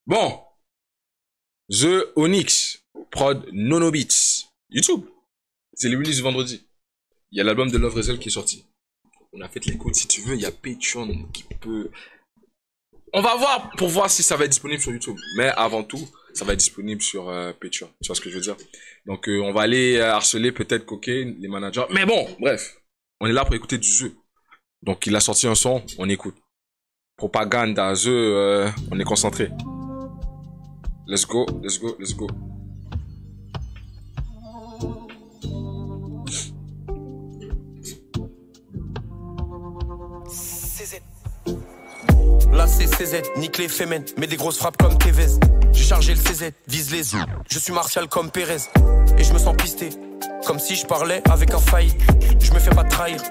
Bon, The Onyx, prod Nono Beats, YouTube. C'est le release du vendredi. Il y a l'album de Love Rezel qui est sorti. On a fait l'écoute, si tu veux, il y a Patreon qui peut... On va voir pour voir si ça va être disponible sur YouTube. Mais avant tout, ça va être disponible sur Patreon. Tu vois ce que je veux dire? Donc, on va aller harceler peut-être Cocaine, les managers. Mais bon, bref. On est là pour écouter du jeu. Donc, il a sorti un son, on écoute. Propagande à The, on est concentré. Let's go, let's go, let's go. Là c'est CZ, nique les fémènes, mets des grosses frappes comme Tevez. J'ai chargé le CZ, vise les yeux. Je suis martial comme Pérez. Et je me sens pisté, comme si je parlais avec un failli. Je me fais pas trahir,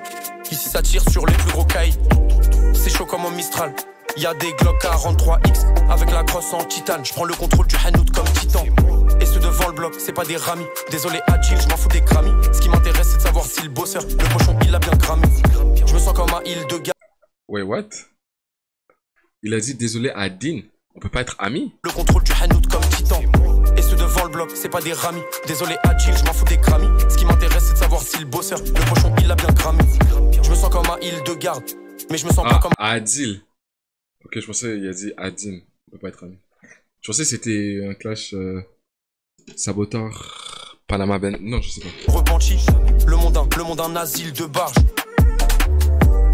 ici ça tire sur les plus gros cailles. C'est chaud comme un Mistral. Y'a des Glock 43X avec la crosse en titane. Je prends le contrôle du Hanout comme titan. Et ceux devant le bloc, c'est pas des ramis. Désolé Agile, je m'en fous des Grammy. Ce qui m'intéresse c'est de savoir si le bosseur, le cochon il a bien cramé. Je me sens comme un île de gars. Wait, what? Il a dit désolé à Dean. On peut pas être amis? Le contrôle du Hanout comme titan. Et ceux devant le bloc, c'est pas des ramis. Désolé Agile, je m'en fous des Grammy. Ce qui m'intéresse c'est de savoir si le bosseur, le cochon il a bien cramé. Je me sens comme un île de garde. Mais je me sens pas comme... Adil. Ok, je pensais il a dit Adin. On peut pas être amis. Je pensais que c'était un clash saboteur Panama Ben. Non, je sais pas. Repenti, le monde un asile de barge.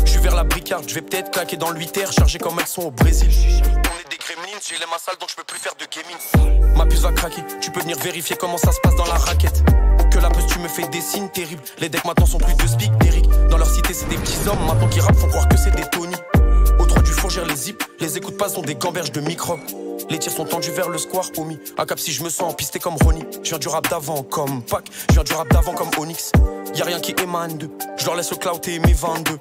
Je suis vers la bricarde, je vais peut-être claquer dans l'huitaire, chargé comme elles sont au Brésil. On est des gremlins, j'ai les mains sales donc je peux plus faire de gaming. Ma puce va craquer, tu peux venir vérifier comment ça se passe dans la raquette. Que la puce tu me fais des signes terribles. Les decks maintenant sont plus de speak d'Eric. Dans leur cité c'est des petits hommes, maintenant qui rappent font croire que c'est des Tony. Au 3 du four gère les zips, les écoutes pas sont des gamberges de microbes. Les tirs sont tendus vers le square, homie. À cap si je me sens pisté comme Ronnie. Je viens du rap d'avant comme Pac, je viens du rap d'avant comme Onyx. Y'a rien qui émane d'eux, je leur laisse le clout et mes 22.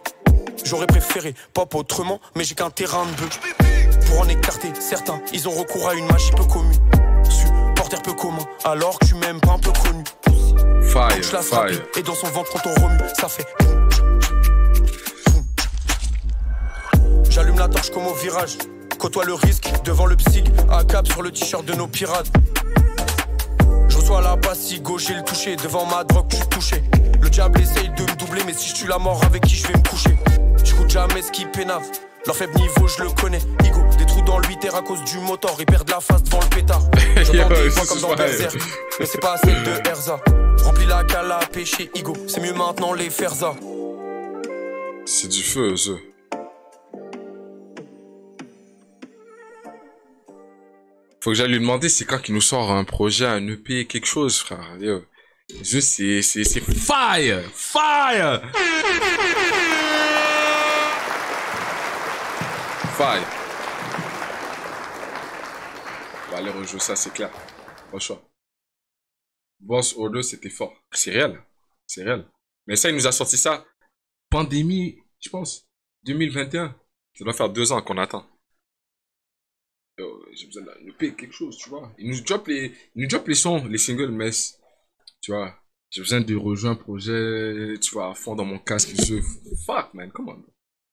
J'aurais préféré pop autrement, mais j'ai qu'un terrain de bœuf. Pour en écarter certains, ils ont recours à une magie peu commune. Supporter peu commun, alors que tu m'aimes pas un peu connu. Fire, Je la fire. et dans son ventre quand on remue, ça fait... J'allume la torche comme au virage. Côtoie le risque devant le psych. À cap sur le t-shirt de nos pirates. Je reçois la passe, gauche j'ai le toucher. Devant ma drogue, je suis touché. Le diable essaye de me doubler, mais si je tue la mort, avec qui je vais me coucher? J'écoute jamais ce qui pénave. Leur faible niveau, je le connais. Igo, des trous dans l'huitaire à cause du moteur. Ils perdent la face devant le pétard. J'entends des voix comme dans Berserk, mais c'est pas celle de Erza. Remplis la cale à pêcher, Igo. C'est mieux maintenant les Ferza. C'est du feu, ça. Faut que j'aille lui demander c'est quand qu'il nous sort un projet, un EP, quelque chose, frère. Yo. Juste, c'est fire! Fire! Fire! On va aller rejouer ça, c'est clair. Pas le choix. Boss Order, c'était fort. C'est réel. C'est réel. Mais ça, il nous a sorti ça. Pandémie, je pense. 2021. Ça doit faire 2 ans qu'on attend. J'ai besoin de EP, quelque chose, tu vois. Il nous drop les sons, les singles, mais tu vois, j'ai besoin de rejoindre un projet, tu vois, à fond dans mon casque. Fuck, man, come on.